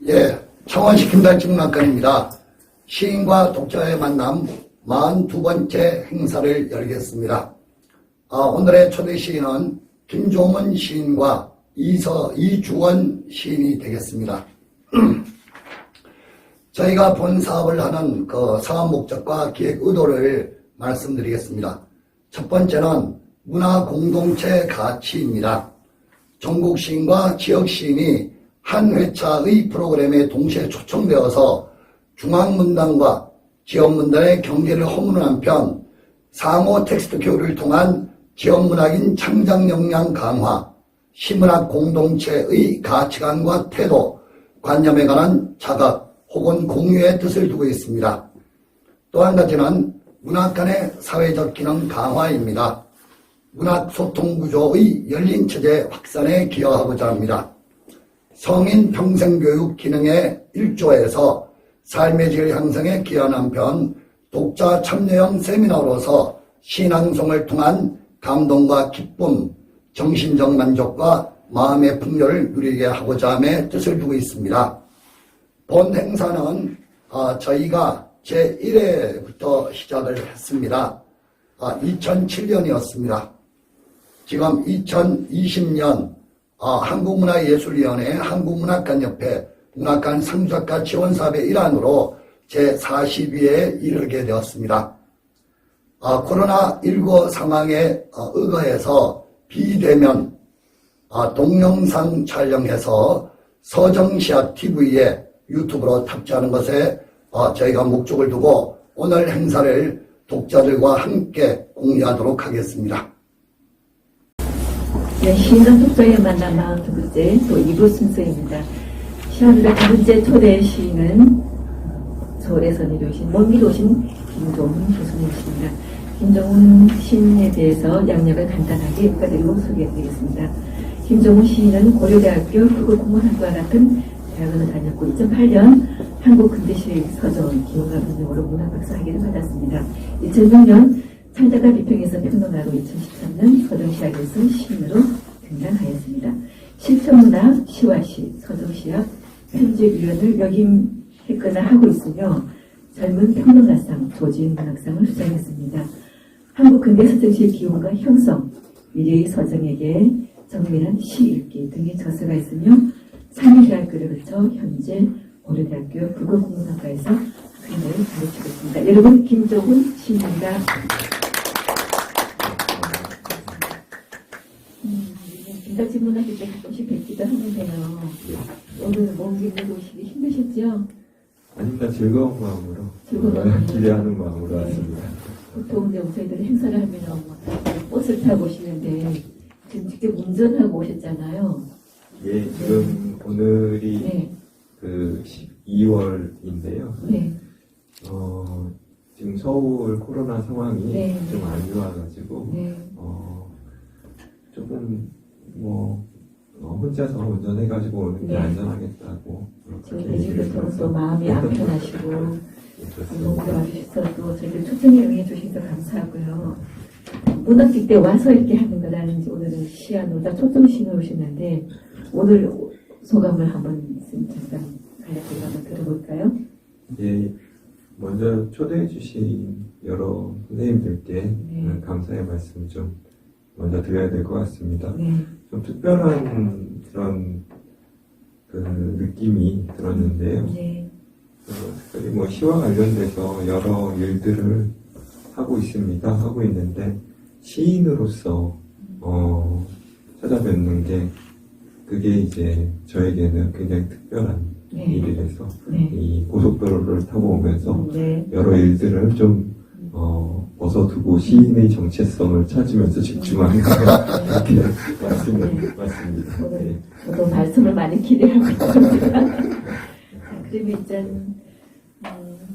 예, 창원시 김달직문학관입니다. 시인과 독자의 만남 42번째 행사를 열겠습니다. 오늘의 초대 시인은 김종은 시인과 이주원 시인이 되겠습니다. 저희가 본 사업을 하는 그 사업 목적과 기획 의도를 말씀드리겠습니다. 첫 번째는 문화 공동체 가치입니다. 전국 시인과 지역 시인이 한 회차의 프로그램에 동시에 초청되어서 중앙문단과 지역문단의 경계를 허무는 한편 상호 텍스트 교류를 통한 지역문학인 창작 역량 강화, 시문학 공동체의 가치관과 태도, 관념에 관한 자각 혹은 공유의 뜻을 두고 있습니다. 또 한 가지는 문학 간의 사회적 기능 강화입니다. 문학 소통 구조의 열린 체제 확산에 기여하고자 합니다. 성인 평생교육 기능의 1조에서 삶의 질 향상에 기여하는 한편 독자 참여형 세미나로서 시낭송을 통한 감동과 기쁨, 정신적 만족과 마음의 풍요를 누리게 하고자 함의 뜻을 두고 있습니다. 본 행사는 저희가 제1회부터 시작을 했습니다. 2007년이었습니다. 지금 2020년 한국문화예술위원회 한국문학관협회 문학관 상작가 지원사업의 일환으로 제42회에 이르게 되었습니다. 코로나19 상황에 의거해서 비대면 동영상 촬영해서 서정시학 TV에 유튜브로 탑재하는 것에 저희가 목적을 두고 오늘 행사를 독자들과 함께 공유하도록 하겠습니다. 네, 시인과 독자의 만남 42번째 또 2부 순서입니다. 시간과 두 번째 초대 시인은 서울에서 내려오신 먼 길 오신 김종훈 교수님이십니다. 김종훈 시인에 대해서 양력을 간단하게 읊어드리고 소개해드리겠습니다. 김종훈 시인은 고려대학교 국어국문학과 같은 대학원을 다녔고 2008년 한국근대시 서점 기원가 번역으로 문학박사학위를 받았습니다. 2006년 창작가 비평에서 평론가로 2013년 서정시학에서 시인으로 등장하였습니다. 실천문학, 시와시, 서정시학 편집위원을 역임했거나 하고 있으며 젊은 평론가상, 조지은 문학상을 수상했습니다. 한국 근대서정시의 기원과 형성, 미래의 서정에게 정밀한 시 읽기 등의 저서가 있으며 상위대학교를 거쳐 현재 고려대학교 국어국문학과에서 학생들을 가르치고 있습니다. 여러분, 김종훈 시인입니다. 김달직문학일 때 가끔씩 뵙기도 하는데요. 오늘 먼 길로 오시기 힘드셨죠? 아닙니다. 즐거운 마음으로, 기대하는 마음으로 왔습니다. 보통 저희들이 행사를 하면 버스를 타고 오시는데 지금 직접 운전하고 오셨잖아요. 예, 지금 오늘이 그 12월인데요. 네. 지금 서울 코로나 상황이 네. 좀 안 좋아가지고 조금 혼자서 운전해가지고 오는 게 안전하겠다고. 지금부터 또 마음이 안 편하시고 오래 와주셔서 또 저희들 초청에 응해주셔서 감사하고요. 문학직 때 와서 이렇게 하는 거라는 오늘은 시안노다 초청시인으로 오셨는데 오늘 소감을 한번 잠깐 간략하게 한번 들어볼까요? 예, 먼저 초대해주신 여러 선생님들께 감사의 말씀 좀 먼저 드려야 될 것 같습니다. 좀 특별한 그런 그 느낌이 들었는데요. 특별히 시와 관련돼서 여러 일들을 하고 있는데 시인으로서 찾아뵙는 게 그게 이제 저에게는 굉장히 특별한 일이라서 이 고속도로를 타고 오면서 여러 일들을 좀 벗어두고 시인의 정체성을 찾으면서 집중하는 이렇게 맞습니다. 저도 말씀을 많이 기대하고 있습니다. 그러면 일단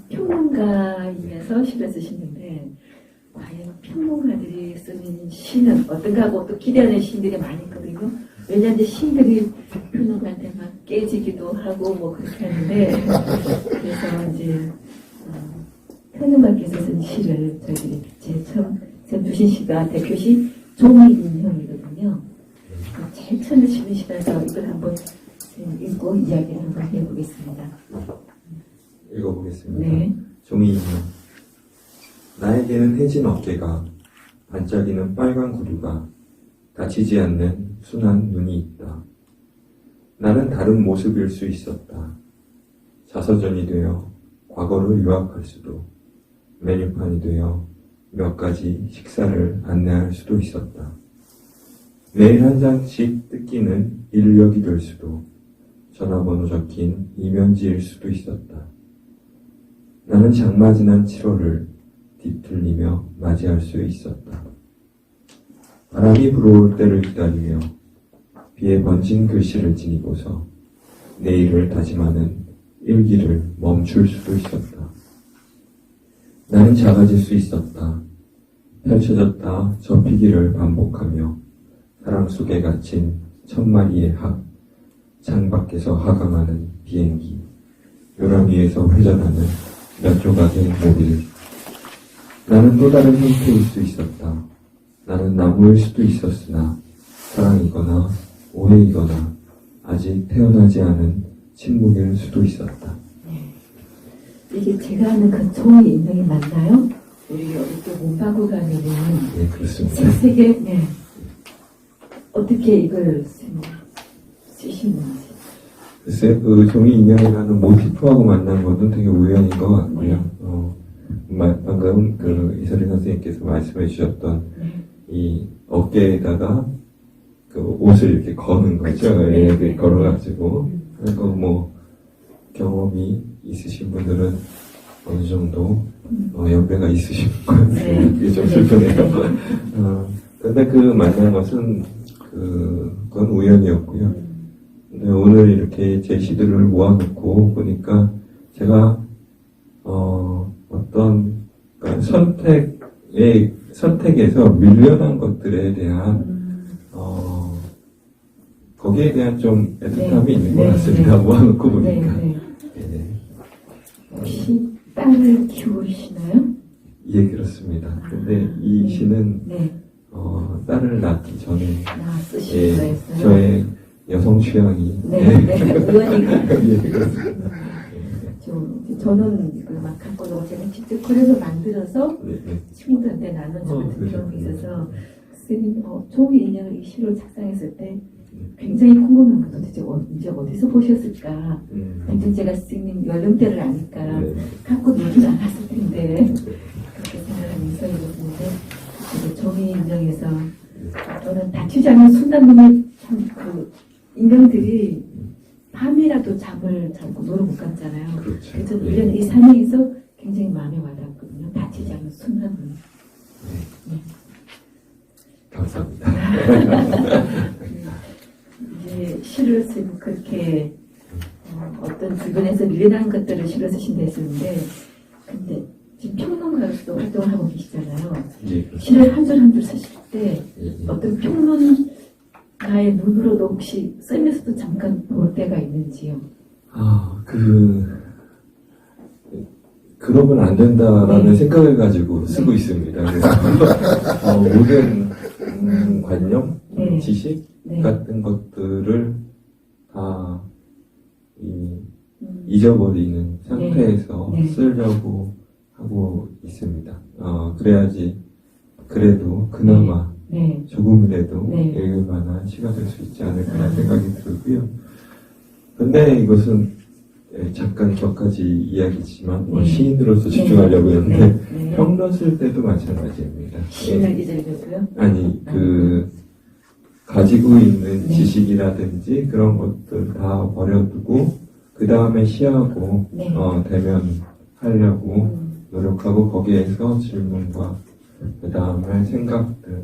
평론가이면서 시를 쓰시는데 과연 평론가들이 쓰는 시는 어떤가 하고 또 기대하는 시인들이 많이 있거든요. 왜냐하면 시인들이 평론가한테 막 깨지기도 하고 뭐 그렇게 하는데 그래서 이제 평론가께서 쓴 시를 저희들이 제일 처음 주신 시가 대표시 종이인형이거든요. 제일 처음에 쓰는 시라서 이걸 한번 읽고 이야기를 한번 해보겠습니다. 읽어보겠습니다. 네. 종이 인형. 나에게는 해진 어깨가, 반짝이는 빨간 구두가, 다치지 않는 순한 눈이 있다. 나는 다른 모습일 수 있었다. 자서전이 되어 과거를 유학할 수도, 메뉴판이 되어 몇 가지 식사를 안내할 수도 있었다. 매일 한 장씩 뜯기는 인력이 될 수도, 전화번호 적힌 이면지일 수도 있었다. 나는 장마 지난 7월을 뒤틀리며 맞이할 수 있었다. 바람이 불어올 때를 기다리며 비에 번진 글씨를 지니고서 내일을 다짐하는 일기를 멈출 수도 있었다. 나는 작아질 수 있었다. 펼쳐졌다 접히기를 반복하며 사랑 속에 갇힌 1000마리의 학, 창밖에서 하강하는 비행기, 요람 위에서 회전하는 몇 조각의 모빌. 나는 또 다른 형태일 수 있었다. 나는 나무일 수도 있었으나 사랑이거나 오해이거나 아직 태어나지 않은 침묵일 수도 있었다. 이게 제가 아는 그 종이 인형이 맞나요? 우리 여기 또 문방구 가면은 네, 그렇습니다. 색색에 어떻게 이걸 쓰시는지. 글쎄, 그 종이 인형이라는 모티프하고 만난 것은 되게 우연인 것 같고요. 방금 그 이설희 선생님께서 말씀해 주셨던 이 어깨에다가 그 옷을 이렇게 거는 거죠. 예, 걸어가지고. 그리고 뭐 경험이 있으신 분들은 어느 정도 연배가 있으신 것 같아요. 그게 좀 슬프네요. 근데 그 만난 것은 그건 우연이었고요. 근데 오늘 이렇게 제시들을 모아놓고 보니까 제가 어떤 그러니까 선택에서 밀려난 것들에 대한 거기에 대한 좀 애틋함이 있는 것 같습니다. 모아놓고 보니까. 혹시 딸을 키우시나요? 예, 그렇습니다. 근데 이 시는 딸을 낳기 전에 쓰신 거였어요? 저의 여성 취향이 의원이 예, 그렇습니다. 저는 막 갖고 오고 제가 직접 그려서 만들어서 친구들한테 나눠주는 그런 게 있어서 선생님 종이 인형을 이 시로 작성했을 때 굉장히 궁금한 거 도대체 이제 어디서 보셨을까? 완전 제가 선생님 연령대를 아니까 갖고 놀지 않았을 텐데 그렇게 생각하면서 읽었는데 종이 인형에서 저는 다치지 않는 순간 눈에 참 그 인형들이 밤이라도 잠을 자고 노를 못 감잖아요. 그렇죠. 그래서 1년 이 산행에서 굉장히 마음에 와닿았거든요. 다치지 않는 순간 눈. 감사합니다. 이제 시를 쓰고 그렇게 어떤 주변에서 밀려난 것들을 시로 쓰신다 했었는데 근데 지금 평론가로서 활동을 하고 계시잖아요. 시를 한 줄 한 줄 쓰실 때 어떤 평론가의 눈으로도 혹시 쓰면서도 잠깐 볼 때가 있는지요? 그러면 안 된다라는 생각을 가지고 쓰고 있습니다. 그래서 모든 관념, 지식 같은 것들을 다 잊어버리는 상태에서 쓰려고 하고 있습니다. 그래야지 그래도 그나마 조금이라도 읽을 만한 시가 될 수 있지 않을까 생각이 들고요. 근데 이것은 잠깐 몇 가지 이야기지만 시인으로서 집중하려고 했는데 평론 쓸 때도 마찬가지입니다. 시인을 잊으려고요? 아니 가지고 있는 지식이라든지 그런 것들 다 버려두고 그 다음에 시하고 대면하려고 노력하고 거기에서 질문과 그 다음에 생각들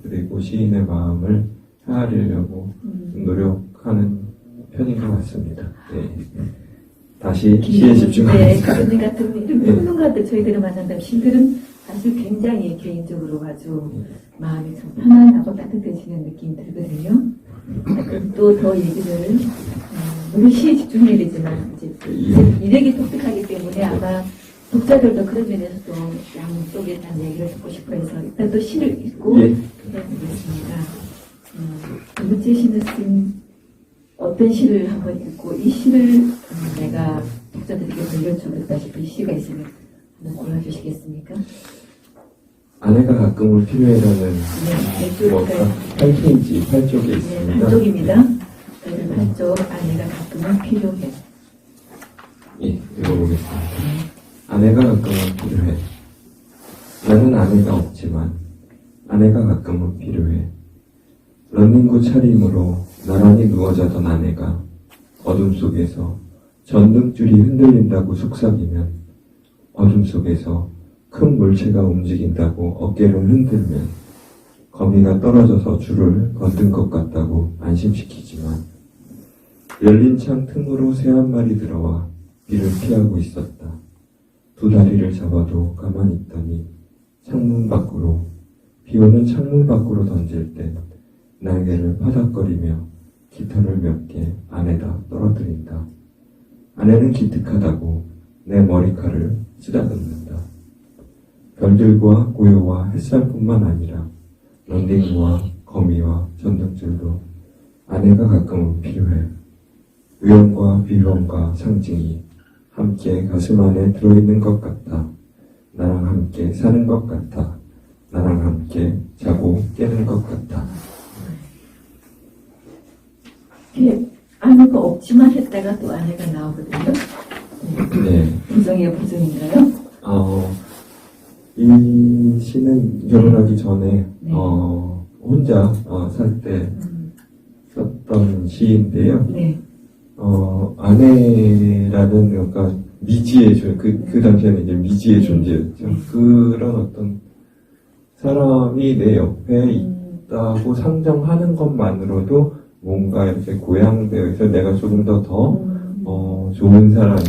그리고 시인의 마음을 헤아리려고 노력하는 편인 것 같습니다. 다시 시에 집중하겠습니다. 그런 같은 이런 평론가들 저희들을 만난다면 시인들은 사실 굉장히 개인적으로 아주 마음이 좀 편안하고 따뜻해지는 느낌이 들거든요. 또 더 얘기를 우리 시에 집중해야 되지만 이제 일렉이 독특하기 때문에 아마 독자들도 그런 면에서도 양쪽에 대한 얘기를 듣고 싶어 해서 일단 또 시를 읽고 해보겠습니다. 두 번째 시는 어떤 시를 한번 읽고 이 시를 내가 독자들에게 들려주고 싶다시피 시가 있으면 한번 골라주시겠습니까? 아내가 가끔은 필요해라는 네, 뭐 8페이지, 8쪽에 네, 있습니다. 8쪽입니다. 8쪽 아내가 가끔은 필요해. 예, 읽어보겠습니다. 아내가 가끔은 필요해. 나는 아내가 없지만 아내가 가끔은 필요해. 런닝구 차림으로 나란히 누워 자던 아내가 어둠 속에서 전등줄이 흔들린다고 속삭이면, 어둠 속에서 큰 물체가 움직인다고 어깨를 흔들면, 거미가 떨어져서 줄을 건든 것 같다고 안심시키지만, 열린 창 틈으로 새 한 마리 들어와 비를 피하고 있었다. 두 다리를 잡아도 가만히 있더니 창문 밖으로, 비 오는 창문 밖으로 던질 때 날개를 파닥거리며 깃털을 몇 개 안에다 떨어뜨린다. 아내는 기특하다고 내 머리카락을 쓰다듬는다. 별들과 고요와 햇살뿐만 아니라 런닝구와 거미와 전등줄도 아내가 가끔은 필요해. 위험과 비범과 상징이 함께 가슴 안에 들어있는 것 같아. 나랑 함께 사는 것 같아. 나랑 함께 자고 깨는 것 같아. 이게 아내가 없지만 했다가 또 아내가 나오거든요. 네. 부정이에요, 부정인가요? 이 시는 결혼하기 전에 네. 혼자 살 때 썼던 시인데요. 네. 아내라는 그러니까 미지의 그 당시에는 이제 미지의 존재였죠. 그런 어떤 사람이 내 옆에 있다고 상정하는 것만으로도 뭔가 이렇게 고양되어 있어 내가 조금 더 좋은 사람이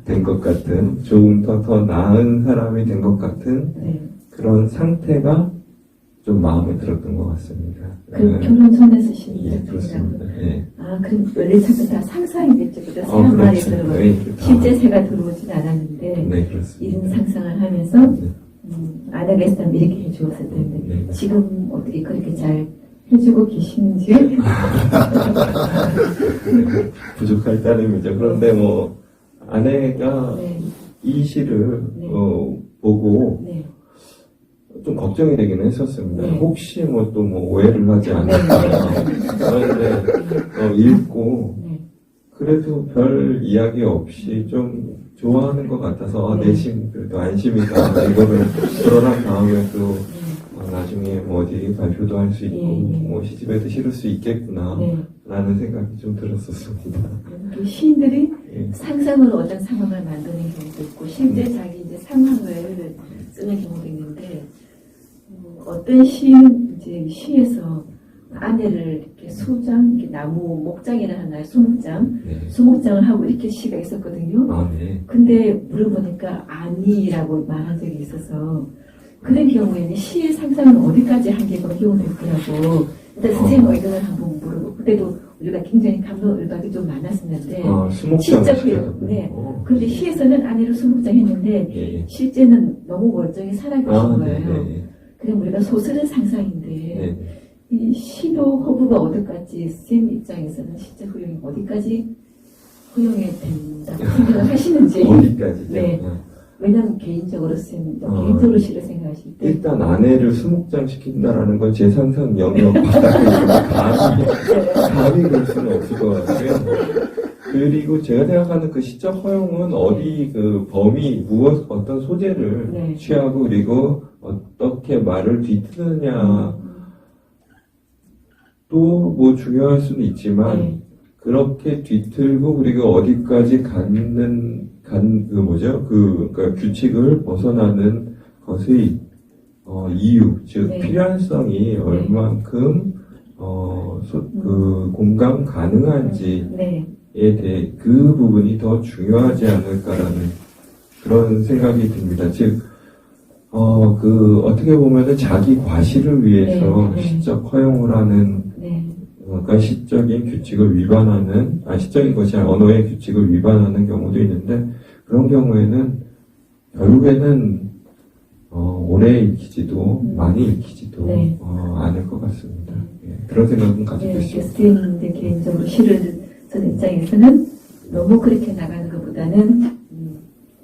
된 것 같은, 조금 더 나은 사람이 된 것 같은 네. 그런 상태가 좀 마음에 들었던 것 같습니다. 그 결혼 전에 쓰신 예, 그렇습니다. 예. 아, 그럼 원래 차도 다 상상이겠죠. 그죠? 새 한 마리 그렇죠. 들어가. 네, 실제 새가 들어오진 않았는데, 네, 그렇습니다. 이런 상상을 하면서, 네. 아내가 있으면 이렇게 해주었을 텐데, 네. 지금 어떻게 그렇게 잘 해주고 계시는지. 부족할 따름이죠. 그런데 뭐 아내가 네. 이 시를 네. 보고 네. 좀 걱정이 되긴 했었습니다. 네. 혹시 뭐 또 뭐 오해를 하지 않을까. 그런데 읽고 네. 그래도 별 이야기 없이 좀 좋아하는 것 같아서 네. 내심 그래도 안심이다. 이거를 결혼한 다음에 또 네. 나중에 뭐 어디 발표도 할 수 있고 예. 뭐 시집에도 실을 수 있겠구나 네. 라는 생각이 좀 들었었습니다. 그 시인들이 예. 상상으로 어떤 상황을 만드는 경우도 있고, 실제 자기 이제 상황을 쓰는 경우도 있는데, 어떤 시는 이제 시에서 아내를 이렇게 수장, 이렇게 나무 목장이라 하나요? 수목장, 네. 수목장을 하고 이렇게 시가 있었거든요. 아, 네. 근데 물어보니까 아니라고 말한 적이 있어서, 그런 경우에는 시의 상상은 어디까지 한계가 경우도 있더라고. 일단 선생님 의견을 한번 물어보고, 그때도 우리가 굉장히 감동을박이 좀 많았었는데, 수목장 진짜 시켜요. 네. 근데 시에서는 아내를 수목장 했는데, 예. 실제는 너무 멀쩡히 살아계신 거예요. 네. 그럼 우리가 소설은 상상인데, 네. 이 시도 허브가 어디까지 쌤 입장에서는 실제 허용이 어디까지 허용이 된다고 생각을 하시는지. 어디까지죠? 네. 왜냐면 개인적으로 개인적으로 시를 생각하실 때. 일단 아내를 수목장 시킨다라는 건 제 상상 영역 바닥에 감히 그럴 수는 없을 것 같고요. 그리고 제가 생각하는 그 시적 허용은 어디 그 범위, 어떤 소재를 네. 취하고 그리고 어떻게 말을 뒤트느냐 또 뭐 중요할 수는 있지만 네. 그렇게 뒤틀고 그리고 어디까지 그러니까 규칙을 벗어나는 것의 이유, 즉 네. 필요성이 얼만큼 공감 가능한지에 네. 대해 그 부분이 더 중요하지 않을까라는 그런 생각이 듭니다. 즉 어떻게 보면은 자기 과시를 위해서 네. 시적 허용을 하는 네. 그러니까 시적인 규칙을 위반하는, 시적인 것이 아니라 언어의 규칙을 위반하는 경우도 있는데, 그런 경우에는, 결국에는, 오래 익히지도 많이 익히지도 네. 않을 것 같습니다. 예, 그런 생각은 가지고 네, 있습니다. 게스트님들 개인적으로 시를 쓰는 입장에서는 너무 그렇게 나가는 것보다는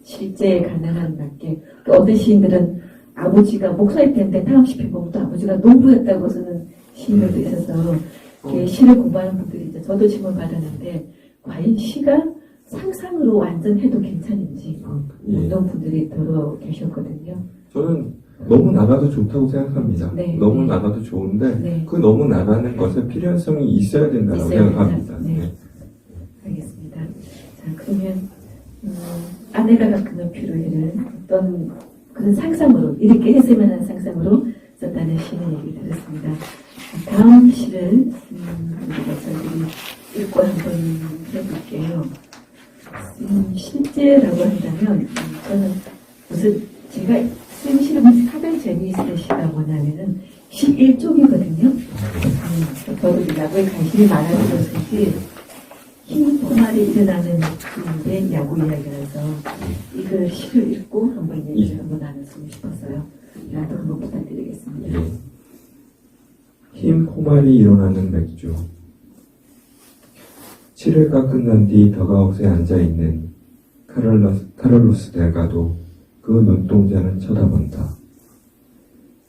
실제 가능한 맞게 또 어떤 시인들은 아버지가 목사였는데 다음 시편 보면 또 아버지가 농부였다고 쓰는 시인들도 있어서 이렇게 시를 공부하는 분들이 이제 저도 질문 받았는데 과연 시가 상상으로 완전 해도 괜찮은지 예. 이런 분들이 들어 계셨거든요. 저는 너무 나가도 좋다고 생각합니다. 네, 너무 네. 나가도 좋은데 네. 그 너무 나가는 것은 필연성이 있어야 된다고 있어야 생각합니다. 된다. 네. 네. 알겠습니다. 자, 그러면 아내가 가꾸는 피로회를 어떤 그런 상상으로 이렇게 했으면 하는 상상으로 썼다는 시는 얘기 들었습니다. 다음 시를 우리 저희들이 읽고 한번 해볼게요. 실제라고 한다면 저는 무슨 제가 쓴 시를 가장 재미있는 시가 뭐냐면은 11쪽이거든요. 저도 야구에 관심이 많아져서인지 흰 포말이 일어나는 그인데 야구 이야기라서 이거 시를 읽고 한번 얘기를 한번 나눴으면 싶었어요. 나도 한번 부탁드리겠습니다. 예. 흰 포말이 일어나는 맥주. 7회가 끝난 뒤 더가웃에 앉아있는 카를로스 델가도 그 눈동자는 쳐다본다.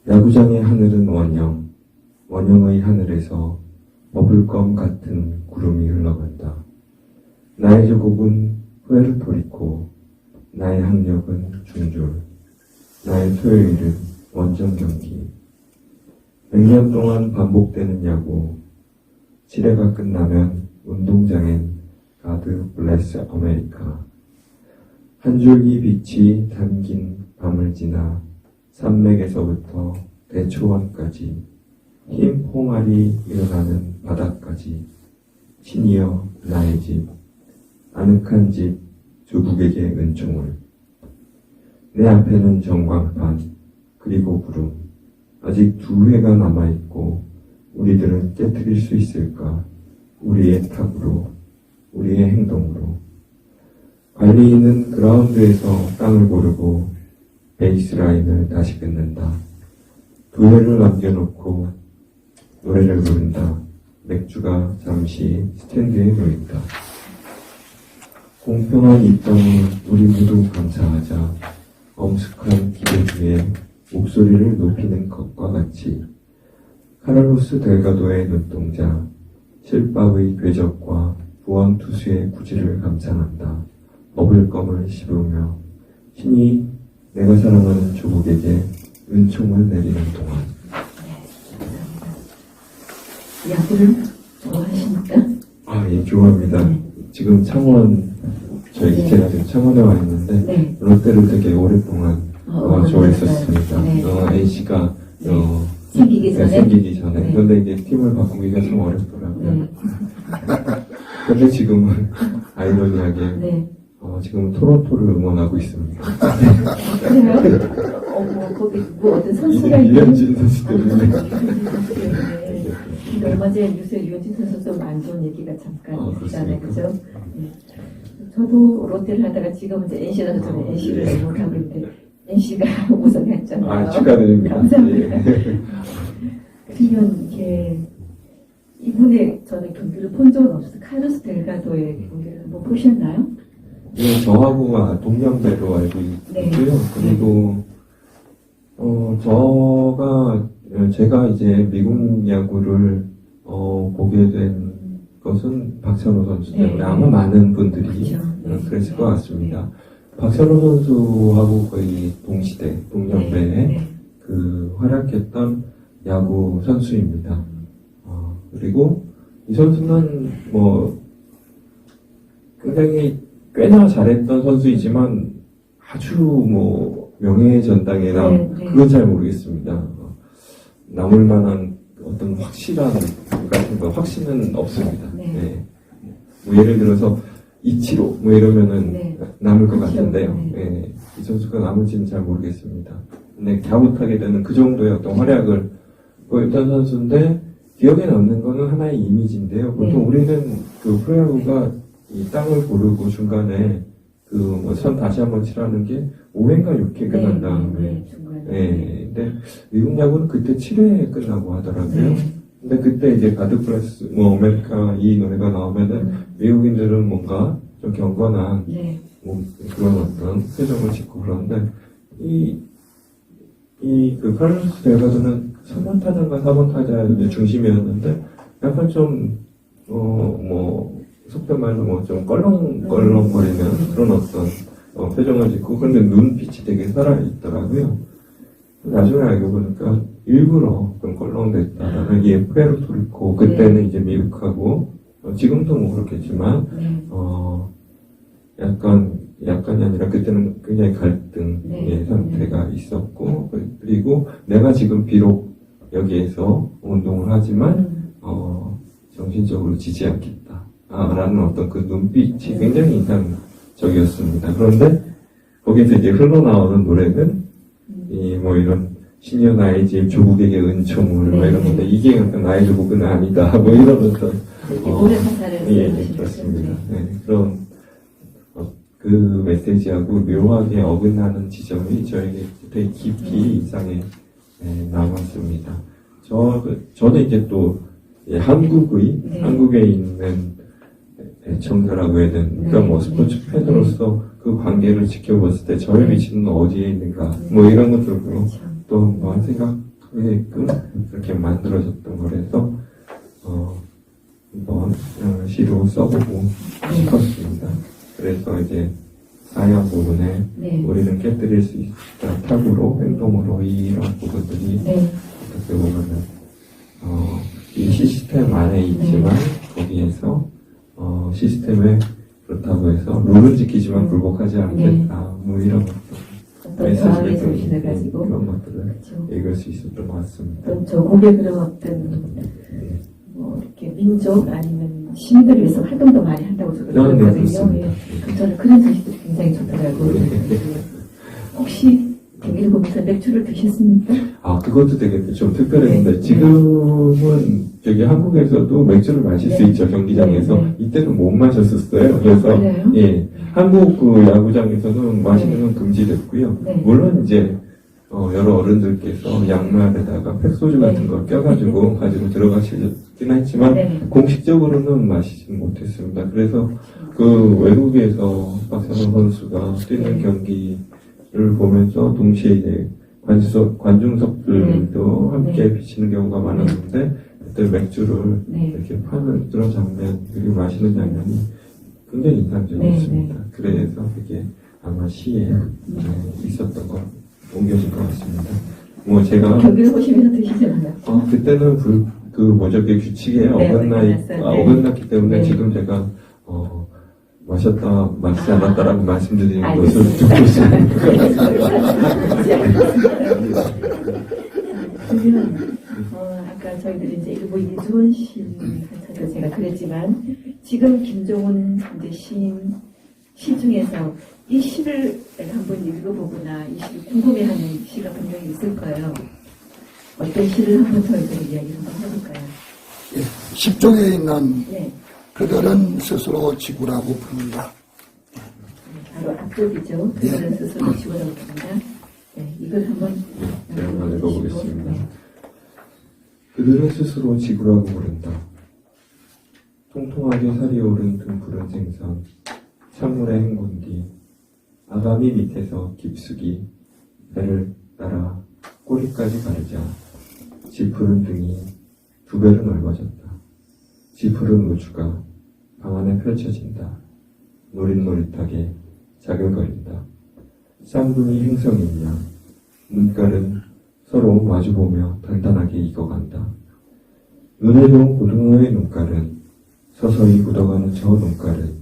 야구장의 하늘은 원형, 원형의 하늘에서 버블껌 같은 구름이 흘러간다. 나의 조국은 푸에르토리코, 나의 학력은 중졸, 나의 토요일은 원정 경기. 100년 동안 반복되는 야구, 7회가 끝나면 운동장엔 가드 블레스 아메리카. 한 줄기 빛이 담긴 밤을 지나 산맥에서부터 대초원까지 흰 홍알이 일어나는 바다까지 신이여 나의 집, 아늑한 집 조국에게 은총을. 내 앞에는 전광판 그리고 구름. 아직 2회가 남아있고 우리들은 깨트릴 수 있을까? 우리의 탑으로, 우리의 행동으로. 관리인은 그라운드에서 땅을 고르고 베이스라인을 다시 끊는다. 2회를 남겨놓고 노래를 부른다. 맥주가 잠시 스탠드에 놓인다. 공평한 입장에 우리 모두 감사하자. 엄숙한 기대주에 목소리를 높이는 것과 같이 카를로스 델가도의 눈동자, 실밥의 궤적과 부원 투수의 구질을 감상한다. 버블껌을 씹으며 신이 내가 사랑하는 조국에게 은총을 내리는 동안. 야구를 좋아하십니까? 예, 좋아합니다. 네. 지금 창원, 네. 제가 지금 창원에 와 있는데, 네. 롯데를 되게 오랫동안 좋아했었습니다. 네. NC가, 생기기 전에? 생기기 전에. 네. 그런데 이제 팀을 바꾸기가 좀 어렵더라고요. 네. 근데 지금은 아이러니하게, 네. 지금 토론토를 응원하고 있습니다. 그래요? 거기 어떤 선수가 유현진 선수 때문에. 근데 얼마 전에 뉴스에 유현진 선수 안 좋은 얘기가 잠깐 있잖아요. 그렇습니까? 그죠? 네. 저도 롯데를 하다가 지금은 이제 NC라서 저는 NC를 응원하고 있는데 NC가 우승했잖아요. 축하드립니다. 감사합니다. 예. 그러면 이게 이분의 저는 경기를 본 적은 없어서 카를로스 델가도의 경기를 한번 보셨나요? 예, 저하고 동년배로 알고 네. 있고요. 그리고 제가 이제 미국 야구를 보게 된 것은 박찬호 선수 때문에 네. 아마 많은 분들이 그렇죠. 네. 그랬을 것 같습니다. 박찬호 선수하고 거의 동시대, 동년배에 네. 그 활약했던 야구 선수입니다. 그리고 이 선수는 굉장히 꽤나 잘했던 선수이지만 아주 명예의 전당에 네. 그건 잘 모르겠습니다. 남을 만한 어떤 확실한 같은 거 확신은 없습니다. 네. 예를 들어서 이치로 이러면은 네. 남을 것 그렇죠. 같은데요. 네. 이 선수가 남을지는 잘 모르겠습니다. 근데 갸웃하게 되는 그 정도의 어떤 활약을 보였던 선수인데 기억에 남는 거는 하나의 이미지인데요. 보통 네. 우리는 그 프로야구가 이 땅을 고르고 중간에 선 다시 한번 칠하는 게 5회인가 6회 끝난 다음에 중간에. 미국 야구는 그때 7회 끝나고 하더라고요. 근데 그때 이제 가드 플러스 뭐 아메리카 이 노래가 나오면은 미국인들은 뭔가 좀 경건한 뭐 그런 어떤 표정을 짓고 그러는데 그 카를로스 델가도는 3번 타자인가 4번 타자의 중심이었는데 약간 좀 뭐 속된 말로 뭐 좀 껄렁껄렁거리는 그런 어떤 표정을 짓고 그런데 눈빛이 되게 살아있더라고요. 나중에 알고 보니까 일부러 좀 껄렁댔다라는 게 푸에르토리코 그때는 이제 미국하고 지금도 뭐 그렇겠지만 약간이 아니라 그때는 굉장히 갈등의 상태가 있었고 그리고 내가 지금 비록 여기에서 운동을 하지만 정신적으로 지지 않겠다 라는 어떤 그 눈빛이 굉장히 인상적이었습니다. 그런데 거기서 이제 흘러나오는 노래는 뭐 이런 시니어 나의 집 조국에게 은총을 뭐 이런 건데 이게 나의 조국은 아니다 뭐 이런 어떤 노래 가사를 그렇습니다. 네, 그런 그 메시지하고 묘하게 어긋나는 지점이 저에게 되게 깊이 인상에 남았습니다. 저는 이제 또 한국에 있는 애청자라고 해야 되는 그러니까 뭐 스포츠 팬으로서 그 관계를 지켜봤을 때 저의 위치는 어디에 있는가 뭐 이런 것들도 또 한번 생각하게끔 이렇게 만들어졌던 거라서 한번 시로 써보고 싶었습니다. 그래서 이제 사연 부분에 우리는 깨뜨릴 수 있다 탑으로 행동으로 이런 부분들이 어떻게 보면은 이 시스템 안에 있지만 거기에서 시스템에 그렇다고 해서 룰은 지키지만 굴복하지 않겠다 뭐 이런 것들 메시지를 정신을 가지고 그런 것들을 읽을 수 있었던 것 같습니다. 또 조국의 그런 어떤 뭐 이렇게 민족 아니면 시민들을 위해서 활동도 많이 한다고 저도 들었거든요. 저는 그런 제시도 굉장히 좋더라고요. 혹시 경기를 보면서 맥주를 드셨습니까? 그것도 되게 좀 특별했는데 지금은 저기 한국에서도 맥주를 마실 수 있죠, 경기장에서. 이때는 못 마셨었어요. 그래서 한국 그 야구장에서는 마시는 건 금지됐고요. 물론 이제 여러 어른들께서 양말에다가 팩소주 같은 걸 껴가지고 가지고 들어가시긴 했지만 공식적으로는 마시지 못했습니다. 그래서 그 외국에서 박찬호 선수가 뛰는 경기를 보면서 동시에 이제 관중석들도 함께 비치는 경우가 많았는데 그때 맥주를 이렇게 파는 그런 장면 그리고 마시는 장면이 굉장히 인상적이었습니다. 그래서 그게 아마 시에 있었던 걸 옮겨질 것 같습니다. 뭐 제가 경기를 보시면서 드시지 않았어요? 그때는 그 규칙에 어긋났기 때문에 지금 제가 마셨다 마시지 않았다라고 말씀드리는 것을 듣고 있습니다. 그러면 아까 저희들이 이제 일부 이주원 시인 한차도 제가 그랬지만 지금 김종훈 이제 시 중에서 이 시를 내가 한번 읽어보거나 이 시를 궁금해하는 시가 분명히 있을 거예요. 어떤 시를 한번 저희들이 이야기 한번 해볼까요? 10쪽에 있는 그들은 스스로 지구라고 부른다. 바로 앞쪽이죠. 그들은 스스로 지구라고 부른다. 이걸 한번 읽어보겠습니다. 그들은 스스로 지구라고 부른다. 통통하게 살이 오른 등푸른 생선, 찬물의 행군기, 아가미 밑에서 깊숙이 배를 따라 꼬리까지 가르자 지푸른 등이 2배로 넓어졌다. 지푸른 우주가 방 안에 펼쳐진다. 노릿노릿하게 자글거린다. 쌍둥이 행성인 양 눈깔은 서로 마주보며 단단하게 익어간다. 눈에 좋은 고등어의 눈깔은 서서히 굳어가는 저 눈깔은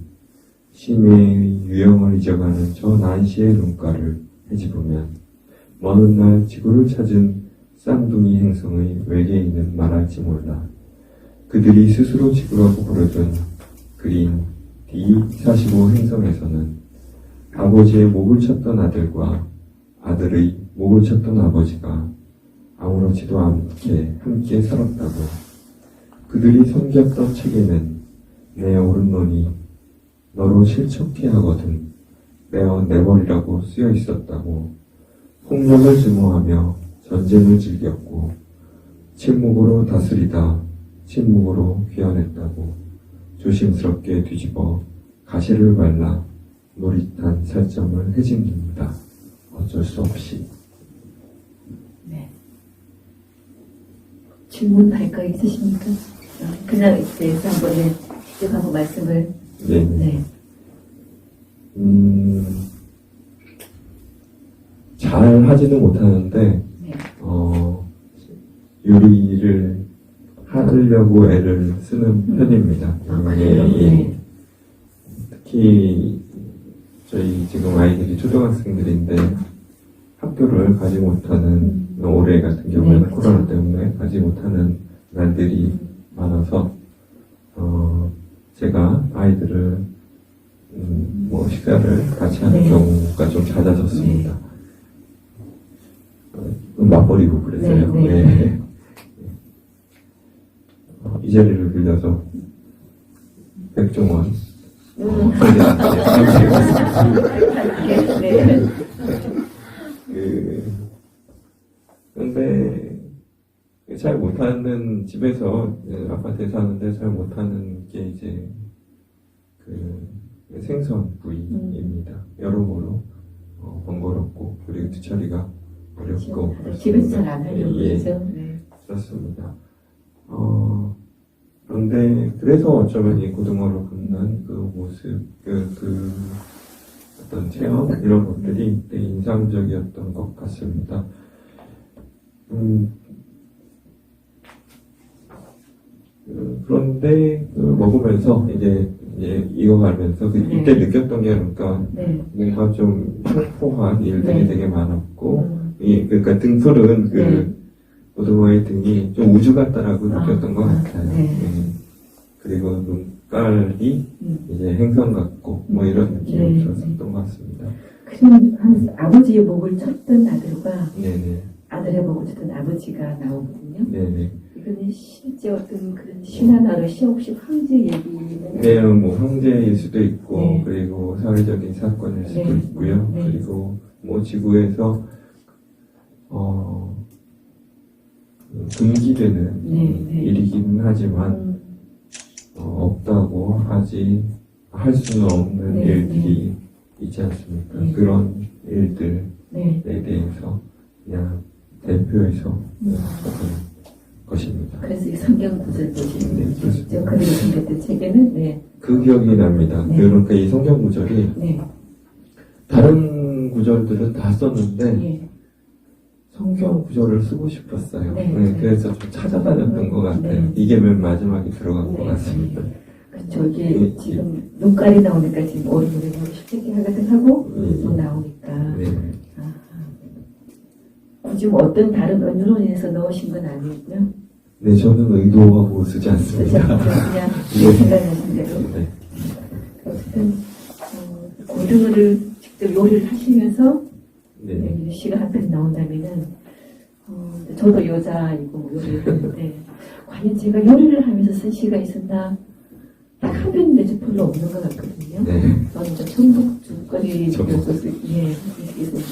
심해의 유형을 잊어가는 저 난시의 눈깔을 헤집으면 먼 훗날 지구를 찾은 쌍둥이 행성의 외계인은 말할지 몰라. 그들이 스스로 지구라고 부르던 그린 D45 행성에서는 아버지의 목을 쳤던 아들과 아들의 목을 쳤던 아버지가 아무렇지도 않게 함께 살았다고. 그들이 섬겼던 책에는 내 오른손이 너로 실족해 하거든 내어 내버리라고 쓰여 있었다고. 폭력을 증오하며 전쟁을 즐겼고 침묵으로 다스리다 침묵으로 귀환했다고 조심스럽게 뒤집어 가시를 발라 노릿한 살점을 헤집는다. 어쩔 수 없이. 네. 질문할 거 있으십니까? 그냥 대해서 한번 직접 한번 말씀을. 네. 네. 잘 하지는 못하는데, 네. 요리를 하려고 애를 쓰는 편입니다. 그래요? 예. 네. 특히, 저희 지금 아이들이 초등학생들인데, 학교를 가지 못하는, 올해 같은 경우에는 네, 코로나 그렇죠. 때문에 가지 못하는 날들이 많아서, 제가 아이들을, 식사를 같이 하는 네. 경우가 좀 잦아졌습니다. 맞벌이고 그래서요. 네, 네. 네. 이 자리를 빌려서 백종원 네. 근데 잘 못하는 집에서 아파트에 사는데 잘 못하는 게 이제 생선 구이입니다. 여러모로 번거롭고 그리고 뒤처리가 어렵고 집에서 잘 안 하려고 예, 그러죠. 네. 그렇습니다. 그런데 그래서 어쩌면 이 고등어로 굽는 그 모습, 어떤 체험 이런 것들이 되게 인상적이었던 것 같습니다. 그런데 먹으면서 이제 익어가면서 이때 느꼈던 게 그러니까 네. 뭔가 좀 흉포한 일들이 네. 되게 많았고 그러니까 등풀은 네. 고등어의 등이 좀 우주 같다라고 느꼈던 것 같아요. 네. 그리고 눈깔이 이제 행성 같고 뭐 이런 느낌이 네. 들었었던 것 같습니다. 그럼 아버지의 목을 쳤던 아들과 네네. 아들의 목을 쳤던 아버지가 나오거든요. 네네. 이거는 실제 어떤 그런 신화나 러시아 혹시 황제 얘기는? 네, 뭐 황제일 수도 있고 네. 그리고 사회적인 사건일 수도 네. 있고요. 네. 그리고 뭐 지구에서 금기되는 네, 네. 일이긴 하지만 없다고 할 수는 없는 네, 일들이 있지 않습니까? 네. 그런 일들에 네. 대해서 그냥 대표해서 적은 것입니다. 그래서 이 성경 구절 보시는 네, 거죠. 그렇습니다. 그리고 생겼던 책에는 네. 그 기억이 납니다. 네. 그러니까 이 성경 구절이 네. 다른 구절들은 다 썼는데 네. 성경 구절을 쓰고 싶었어요. 네. 그래서 좀 찾아다녔던 것 같아요. 네. 이게 맨 마지막에 들어간 것 네. 같습니다. 저기 네. 지금 눈깔이 나오니까 지금 얼굴에 십자기 같은 하고 네. 또 나오니까 네. 지금 어떤 다른 언론에서 넣으신 건 아니고요. 네, 저는 의도하고 쓰지 그렇죠. 않습니다. 그냥 네. 생각하신 대로. 네. 어쨌든 고등어를 직접 요리를 하시면서 네. 시가 한 편 나온다면은 저도 여자이고 요리를 하는데 과연 제가 요리를 하면서 쓴 시가 있었나 딱 한 편인데 별로 없는 것 같거든요. 네. 저는 좀 천북주거리 전북. 있어서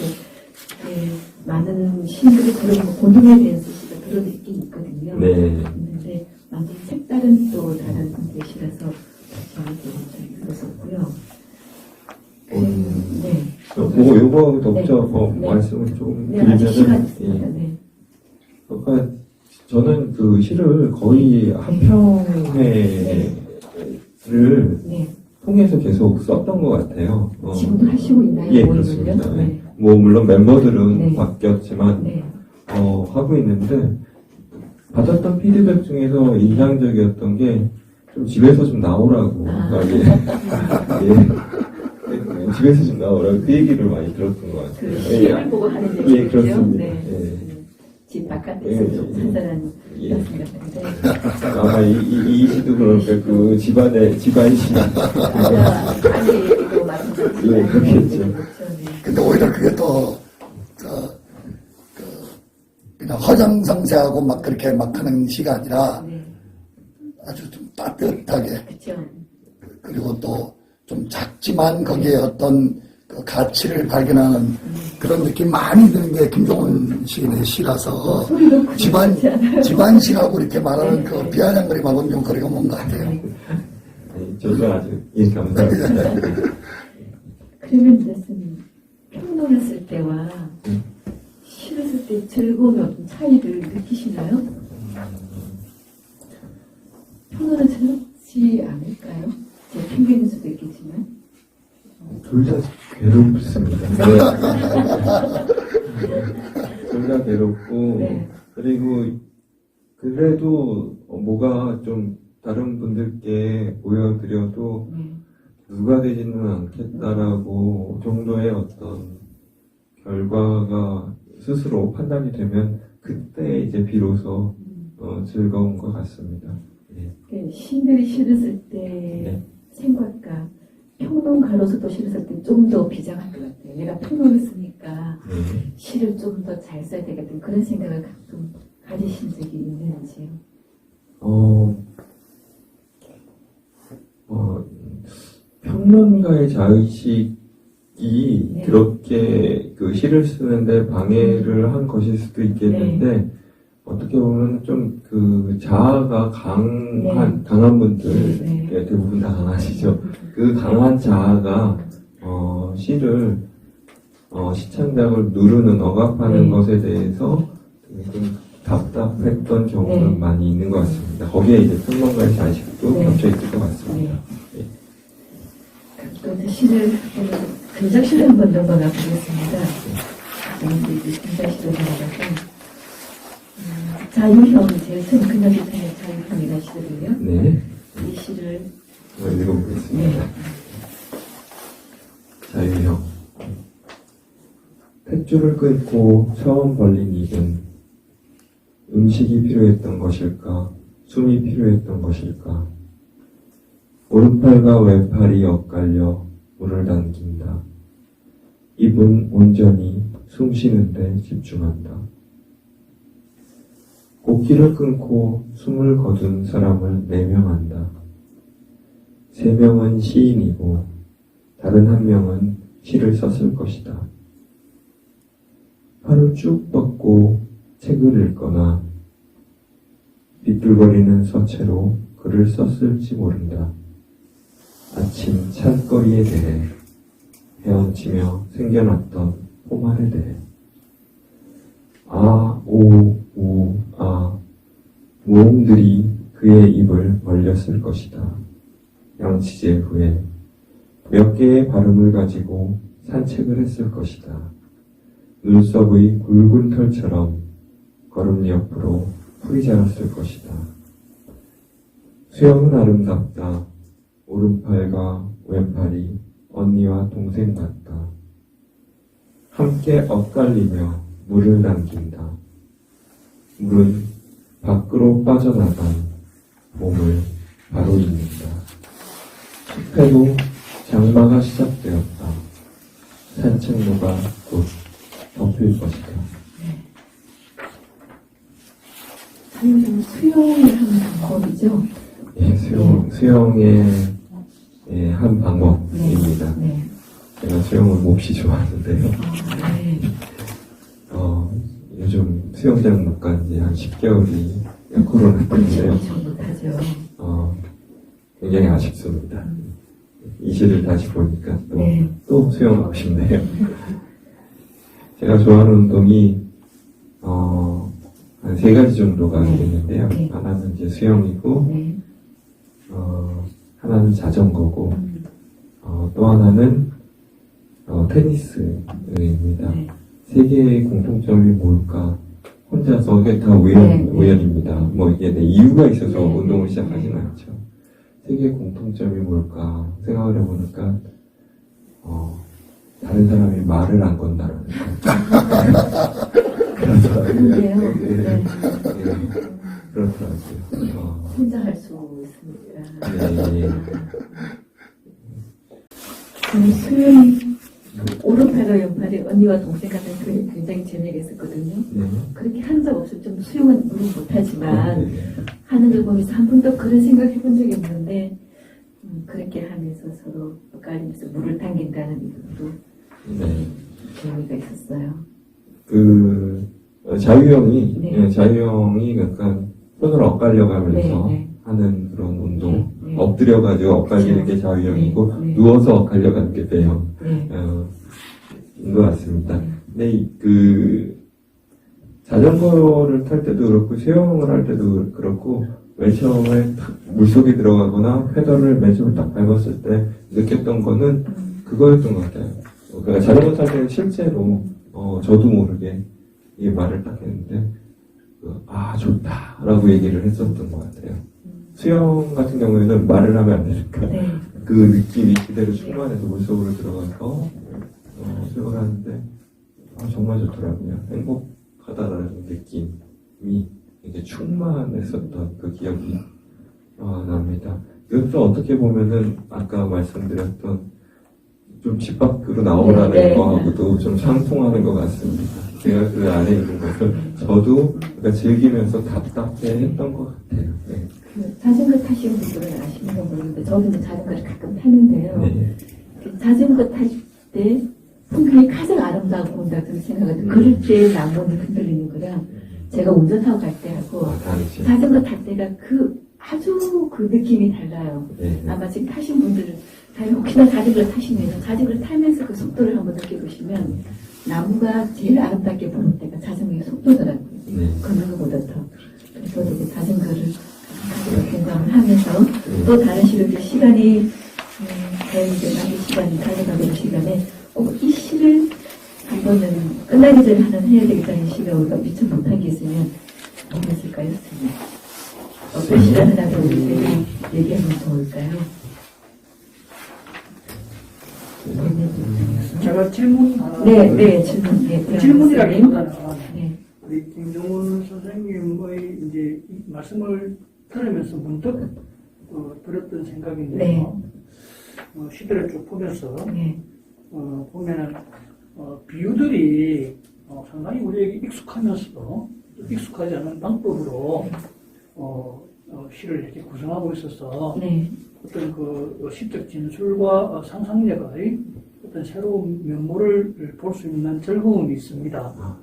많은 시인들이 그런 고등에 대한 시가 들어있긴 있거든요. 네. 있는데 완전히 색다른 또 다른 시라서 저한테 잘 들었었고요. 네. 뭐 요거 덧붙여 네. 말씀을 좀 네, 아직 시간 드리면은 있습니다. 네. 그러니까 저는 그 시를 거의 한 평회를 네. 통해서 계속 썼던 것 같아요. 지금도 하시고 있나요? 예, 모임을요? 그렇습니다. 네. 뭐 물론 멤버들은 네. 바뀌었지만 네. 하고 있는데 받았던 피드백 중에서 인상적이었던 게 좀 집에서 좀 나오라고 집에서 좀 나오라고 그 얘기를 많이 들었던 것 같아요. 그 시를 보고 하는 얘기죠. 예, 그렇습니다. 네. 예. 집 바깥에서 좀 산산한 이었습니다. 아마 이 시도 그러니까 그 집안시 아니 얘기도 말씀드리고 예, 그렇겠죠. 근데 오히려 그게 또, 그냥 허정성세하고 막 그렇게 막 하는 시가 아니라 네. 아주 좀 따뜻하게, 그렇죠. 그리고 또 좀 작지만 거기에 어떤 그 가치를 발견하는 그런 느낌 많이 드는 게 김종훈 시인의 시라서 소리도 크게 집안, 나지 않아요? 집안시라고 이렇게 말하는 그 비아냥거림하고는 좀 거리가 먼 것 같아요. 아니, 저도 아주 예, 감사합니다. 그러면 교수님 평론을 쓸 때와 시를 쓸 때 즐거움의 어떤 차이를 느끼시나요? 평론은 즐겁지 않을까요? 제 핑계일 수도 있겠지만 둘 다 괴롭습니다. 둘 다 괴롭고, 네. 그리고, 그래도 뭐가 좀 다른 분들께 보여드려도 네. 누가 되지는 않겠다라고 정도의 어떤 결과가 스스로 판단이 되면 그때 이제 비로소 즐거운 것 같습니다. 예. 시인들이 시를 쓸 때 네. 생각과 평론가로서도 시를 쓸 때 좀 더 비장한 것 같아요. 내가 평론을 쓰니까 네. 시를 좀 더 잘 써야 되겠다는 그런 생각을 가끔 가지신 적이 있는지요? 평론가의 자의식이 네. 그렇게 그 시를 쓰는데 방해를 한 것일 수도 있겠는데, 어떻게 보면 좀 그 자아가 강한 분들, 네. 대부분 다 강하시죠. 그 강한 자아가, 시를, 시창작을 누르는, 억압하는 네. 것에 대해서 좀 답답했던 경우는 네. 많이 있는 것 같습니다. 거기에 이제 평론가의 자의식도 네. 겹쳐 있을 것 같습니다. 또 이제 시를 근작시를 한번 넘어가 보겠습니다. 저는 이제 근작시로 넘어가서 자유형 제일 처음 근작시편의 자유형이라는 시거든요. 네. 이 시를 한번 읽어보겠습니다. 자유형. 탯줄을 끊고 처음 벌린 입은 음식이 필요했던 것일까? 숨이 필요했던 것일까? 오른팔과 왼팔이 엇갈려 물을 당긴다. 입은 온전히 숨 쉬는데 집중한다. 곡기를 끊고 숨을 거둔 사람을 4명한다. 3명은 시인이고 다른 1명은 시를 썼을 것이다. 팔을 쭉 뻗고 책을 읽거나 비뚤거리는 서체로 글을 썼을지 모른다. 아침 찬거리에 대해 헤엄치며 생겨났던 포말에 대해 아, 오, 우, 아 모음들이 그의 입을 벌렸을 것이다. 양치질 후에 몇 개의 발음을 가지고 산책을 했을 것이다. 눈썹의 굵은 털처럼 걸음 옆으로 풀이 자랐을 것이다. 수영은 아름답다. 오른팔과 왼팔이 언니와 동생 같다. 함께 엇갈리며 물을 남긴다. 물은 밖으로 빠져나간 봄을 바로 잇는다. 숲에도 장마가 시작되었다. 산책로가 곧 덮일 것이다. 자유형 수영을 하는 방법이죠. 예, 수영의 한 방법입니다. 네. 제가 수영을 몹시 좋아하는데요. 네. 요즘 수영장 못 간 지 한 10개월이 코로나 때문에요. 못하죠. 굉장히 아쉽습니다. 이 시를 다시 보니까 또 수영하고 싶네요. 제가 좋아하는 운동이 한 3가지 정도가 있는데요. 하나는 이제 수영이고, 하나는 자전거고, 또 하나는 테니스입니다. 3개의 공통점이 뭘까? 혼자서 이게 다 우연입니다. 뭐 이게 이유가 있어서 운동을 시작하진 않죠. 3개의 공통점이 뭘까 생각을 해보니까 다른 사람이 말을 안 건다라는 거. 그렇더라고요. 그렇더라고요. 혼자 할 수 있습니다. 네. 저는 수영이 오른팔과 왼팔이 언니와 동생 같은 그림이 굉장히 재미가 있었거든요. 그렇게 한 적 없이 좀 수영은 물론 못하지만 하는 걸 보면서 한 번도 그런 생각 해본 적이 없는데 그렇게 하면서 서로 엇갈리면서 물을 당긴다는 이것도 네. 재미가 있었어요. 자유형이, 네. 예, 자유형이 약간 손을 엇갈려 가면서 네. 하는 그런 운동. 네. 네. 엎드려가지고 엇갈리는 게 그렇죠. 자유형이고, 네. 네. 누워서 엇갈려 가는 게 배형. 네. 인 것 같습니다. 네. 근데 자전거를 탈 때도 그렇고, 수영을 할 때도 그렇고, 맨 처음에 탁 물속에 들어가거나 페달을 맨 처음에 딱 밟았을 때 느꼈던 거는 그거였던 것 같아요. 그러니까 자전거 탈 때는 실제로, 저도 모르게 이 말을 딱 했는데, 좋다라고 얘기를 했었던 것 같아요. 수영 같은 경우에는 말을 하면 안 되니까, 네. 그 느낌이 그대로 충만해서 물속으로 들어가서, 수영을 하는데, 정말 좋더라고요. 행복하다라는 느낌이 되게 충만했었던 그 기억이 납니다. 이것도 어떻게 보면은 아까 말씀드렸던 좀 집 밖으로 나오라는 네, 네. 거하고도 좀 상통하는 것 같습니다. 제가 그 안에 있는 것을 저도 그러니까 즐기면서 답답해했던 것 같아요. 네. 자전거 타시는 분들은 아시는 건 모르는데 저도 이제 자전거를 가끔 타는데요. 네. 자전거 탈 때 풍경이 가장 아름다워 보인다고 생각하는데 그럴 때 나무는 흔들리는 거랑 제가 운전하고 갈 때하고 다르지. 자전거 탈 때가 아주 그 느낌이 달라요. 네. 아마 지금 타신 분들은 혹시나 자전거를 타시면 자전거를 타면서 그 속도를 한번 느껴보시면 나무가 제일 아름답게 보일 때가 자전거의 속도더라고요. 네. 걷는 것보다 더. 그래서 이제 자전거를 가지고 공감을 하면서 또 다른 시를 시간이 거의 이제 남은 시간이 가져가는 시간에 이 시를 한번은 끝나기 전에 해야 되겠다는 시가 우리가 미처 못한 게 있으면 뭐가 있을까요? 어떤 시를 하나도 우리가 얘기하면 좋을까요? 제가 질문 하나. 네, 질문. 네, 질문이라기보다는 네. 우리 김종훈 선생님의 이제 이 말씀을 들으면서 문득 들었던 생각인데요. 네. 시대를 쭉 보면서 네. 보면은 비유들이 상당히 우리에게 익숙하면서도 익숙하지 않은 방법으로 시를 이렇게 구성하고 있어서 네. 어떤 그 시적 진술과 상상력의 어떤 새로운 면모를 볼 수 있는 즐거움이 있습니다.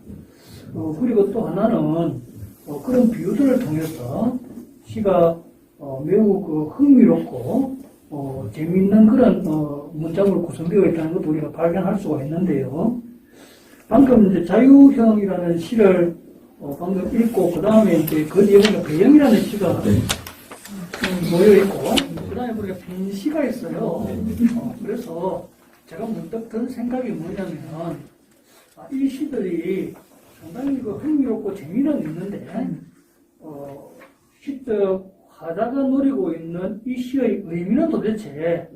그리고 또 하나는 그런 비유들을 통해서 시가 매우 그 흥미롭고 재미있는 그런 문장으로 구성되어 있다는 것도 우리가 발견할 수가 있는데요. 방금 이제 자유형이라는 시를 방금 읽고 그 다음에 이제 그 뒤에 보니까 배영이라는 시가 모여 있고 그 다음에 보니까 빈시가 있어요. 그래서 제가 문득 든 생각이 뭐냐면 이 시들이 상당히 그 흥미롭고 재미는 있는데 시적 화자가 노리고 있는 이 시의 의미는 도대체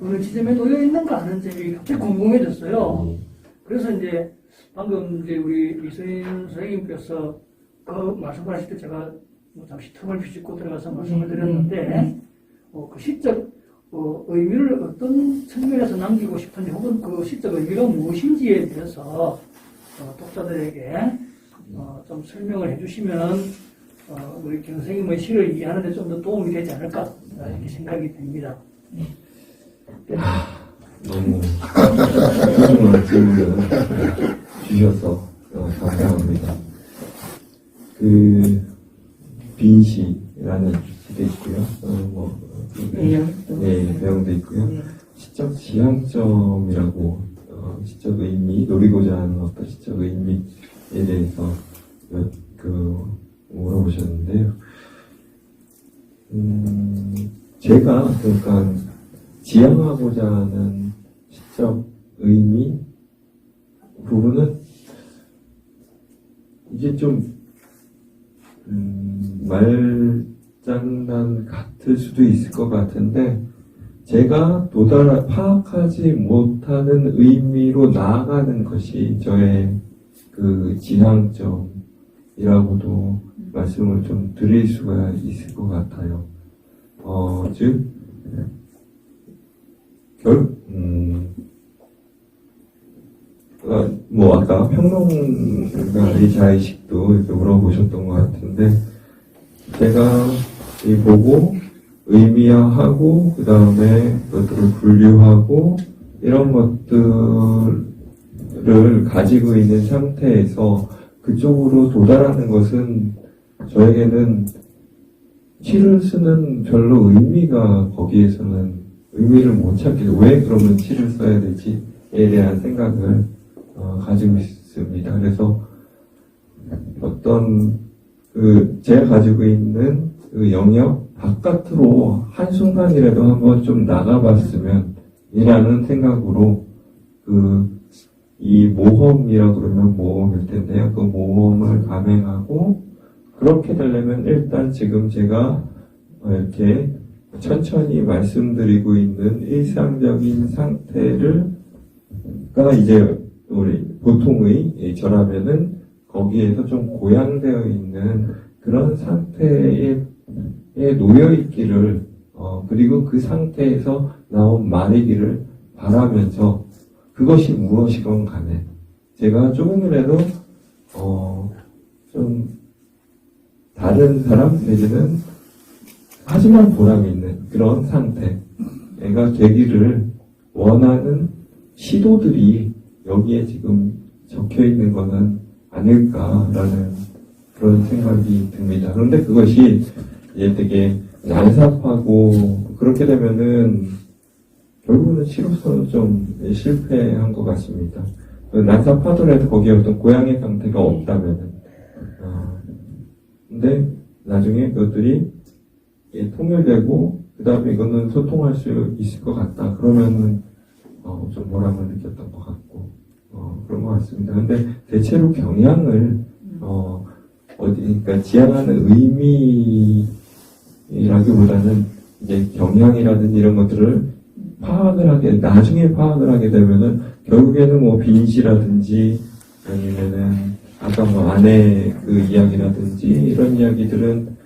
어느 지점에 놓여 있는가 하는 점이 갑자기 궁금해졌어요. 그래서 이제 방금 이제 우리 이서인 선생님께서 그 말씀하실 때 제가 잠시 틈을 비집고 들어가서 말씀을 드렸는데 그 시적 의미를 어떤 측면에서 남기고 싶은지 혹은 그 시적 의미가 무엇인지에 대해서 독자들에게 좀 설명을 해주시면 우리 김 선생님의 시를 이해하는 데 좀 더 도움이 되지 않을까 이렇게 생각이 됩니다. 너무 소중한 질문을 주셔서 감사합니다. 빈시라는 시도 있고요. 배영도 있고요. 시적 지향점이라고 시적 의미, 노리고자 하는 어떤 시적 의미에 대해서 물어보셨는데요. 제가 그러니까 지향하고자 하는 시적 의미 부분은 이게 좀 말장난 같을 수도 있을 것 같은데 제가 파악하지 못하는 의미로 나아가는 것이 저의 그 지향점이라고도 말씀을 좀 드릴 수가 있을 것 같아요. 즉 아까 평론가의 자의식도 이렇게 물어보셨던 것 같은데, 제가 이 보고, 의미화하고, 그 다음에 그것들을 분류하고, 이런 것들을 를 가지고 있는 상태에서 그쪽으로 도달하는 것은 저에게는 시를 쓰는 별로 의미가 거기에서는 의미를 못 찾게 왜 그러면 시를 써야 되지에 대한 생각을 가지고 있습니다. 그래서 어떤 제가 가지고 있는 그 영역 바깥으로 한순간이라도 한번 좀 나가봤으면 이라는 생각으로 이 모험이라고 그러면 모험일 텐데요. 그 모험을 감행하고 그렇게 되려면 일단 지금 제가 이렇게 천천히 말씀드리고 있는 일상적인 상태가 이제 우리 보통의 저라면은 거기에서 좀 고양되어 있는 그런 상태에 놓여 있기를 그리고 그 상태에서 나온 말이기를 바라면서 그것이 무엇이건 간에 제가 조금이라도 좀 다른 사람 내지는 하지만 보람 있는 그런 상태가 되기를 원하는 시도들이 여기에 지금 적혀 있는 것은 아닐까라는 그런 생각이 듭니다. 그런데 그것이 이제 되게 난삽하고 그렇게 되면은 결국은 시로서는 좀 실패한 것 같습니다. 난삽하더라도 거기에 어떤 고양의 상태가 없다면은 근데 나중에 그것들이 통일되고 그 다음에 이거는 소통할 수 있을 것 같다. 그러면은 좀 보람을 느꼈던 것 같고 그런 것 같습니다. 근데 대체로 경향을 그러니까 지향하는 의미라기보다는 이제 경향이라든지 이런 것들을 나중에 파악을 하게 되면은 결국에는 뭐 빈시라든지 아니면은 아까 뭐 아내 그 이야기라든지 이런 이야기들은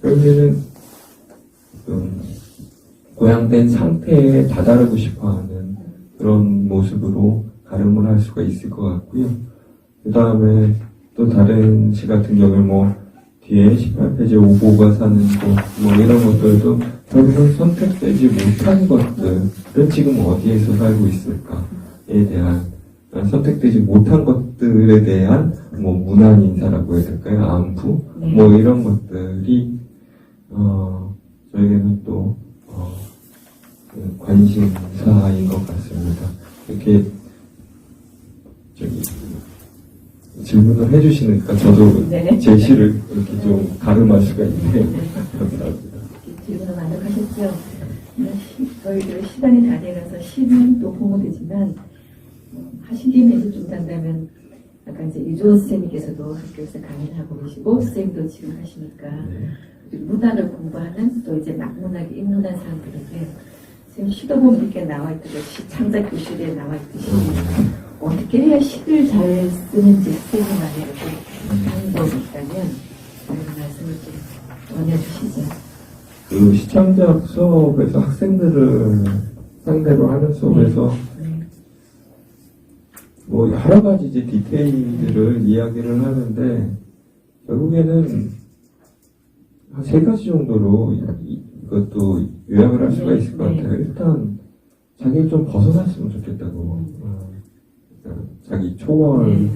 결국에는 고양된 상태에 다다르고 싶어하는 그런 모습으로 가름을 할 수가 있을 것 같고요. 그 다음에 또 다른 시 같은 경우에 뭐 뒤에 18페이지 오보가 사는 곳 뭐 이런 것들도 결국은 선택되지 못한 것들은 지금 어디에서 살고 있을까에 대한 선택되지 못한 것들에 대한 뭐 무난 인사라고 해야 될까요? 안부 뭐 이런 것들이 저에게는 또 관심사인 것 같습니다. 이렇게 질문을 해주시니까 저도 네. 제 시를 이렇게 좀 가름할 수가 있네요. 감사합니다. 질문을 만족하셨죠? 저희들 시간이 다 돼가서 시는 또 공부되지만 하시기에서 좀 단다면 아까 이제 유조원 선생님께서도 학교에서 강의를 하고 계시고 선생님도 지금 하시니까 문학을 공부하는 또 이제 막문학에 입문한 사람들에게 지금 시도 보면 이렇게 나와 있듯이 창작 교실에 나와 있듯이 어떻게 해야 시를 잘 쓰는지 선생님만의 방법이 있다면 말씀을 좀 전해주시죠. 그 시창작 수업에서 학생들을 상대로 하는 수업에서 뭐 여러 가지 이제 디테일들을 이야기를 하는데 결국에는 한 3가지 정도로 이것도 요약을 할 수가 있을 것 같아요. 일단 자기를 좀 벗어났으면 좋겠다고. 그러니까 자기 초월의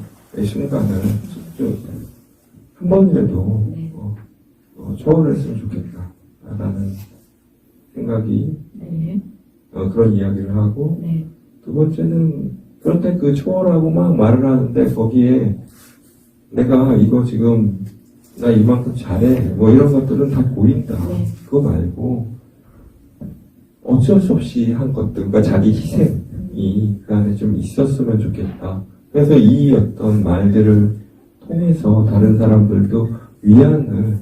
순간을 좀 한 번이라도 초월했으면 좋겠다라는 생각이 그런 이야기를 하고 두 번째는 그런데 그 초월하고 막 말을 하는데 거기에 내가 이거 지금 나 이만큼 잘해 뭐 이런 것들은 다 보인다. 그거 말고 어쩔 수 없이 한 것들 그러니까 자기 희생이 그 안에 좀 있었으면 좋겠다. 그래서 이 어떤 말들을 통해서 다른 사람들도 위안을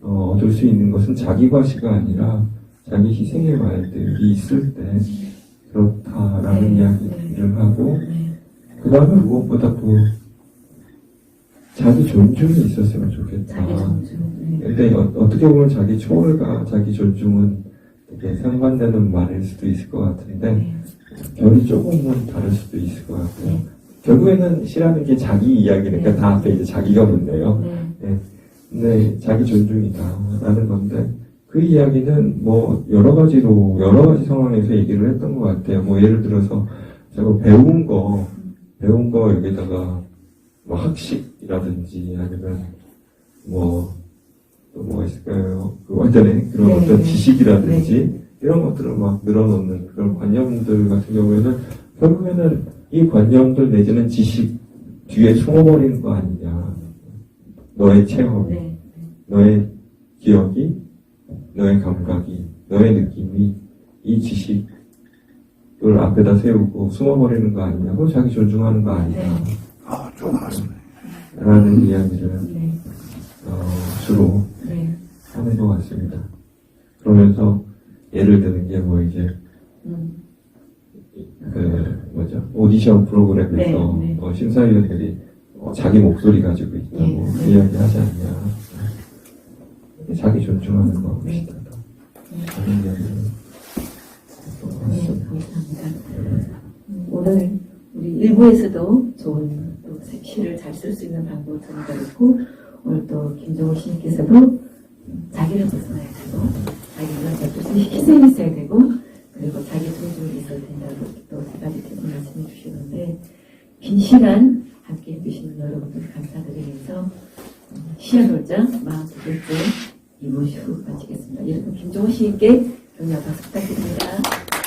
얻을 수 있는 것은 자기 과시가 아니라 자기 희생의 말들이 있을 때 그렇다라는 이야기를 하고 그 다음에 무엇보다 또 자기 존중이 있었으면 좋겠다. 근데 어떻게 보면 자기 초월과 자기 존중은 되게 상반되는 말일 수도 있을 것 같은데 결이 조금은 다를 수도 있을 것 같아요. 결국에는 시라는 게 자기 이야기니까 다 앞에 이제 자기가 붙네요. 근데 자기 존중이다라는 건데 그 이야기는 뭐 여러 가지 상황에서 얘기를 했던 것 같아요. 뭐 예를 들어서 제가 배운 거 여기다가 뭐 학식이라든지 아니면 또 뭐가 있을까요? 그 완전히 그런 네, 어떤 네. 지식이라든지 이런 것들을 막 늘어놓는 그런 관념들 같은 경우에는 결국에는 이 관념들 내지는 지식 뒤에 숨어버리는 거 아니냐. 너의 체험이, 네. 너의 기억이, 너의 감각이, 너의 느낌이 이 지식을 앞에다 세우고 숨어버리는 거 아니냐. 그거 자기 존중하는 거 아니냐. 좋은 말씀이네요. 라는 이야기를 네. 주로 네. 하는 것 같습니다. 그러면서 예를 드는 게 뭐 이제 오디션 프로그램에서 네, 네. 심사위원들이 자기 목소리 가지고 있다고 네, 네. 이야기하지 않냐. 자기 존중하는 거 네. 그런 이야기를 네, 감사합니다. 오늘 우리 일부에서도 좋은 또 시를 잘 쓸 수 있는 방법을 전달했고, 오늘 또 김종호 시인께서도 자기를 벗어나야 되고, 자기가 어떤 희생이 있어야 되고, 그리고 자기 존중이 있어야 된다고 또 세 가지 계속 말씀해 주시는데, 긴 시간 함께 해주시는 여러분들 감사드리면서 시야놀자 42번째 2부 후 마치겠습니다. 여러분 김종호 시인께 격려 박수 부탁드립니다.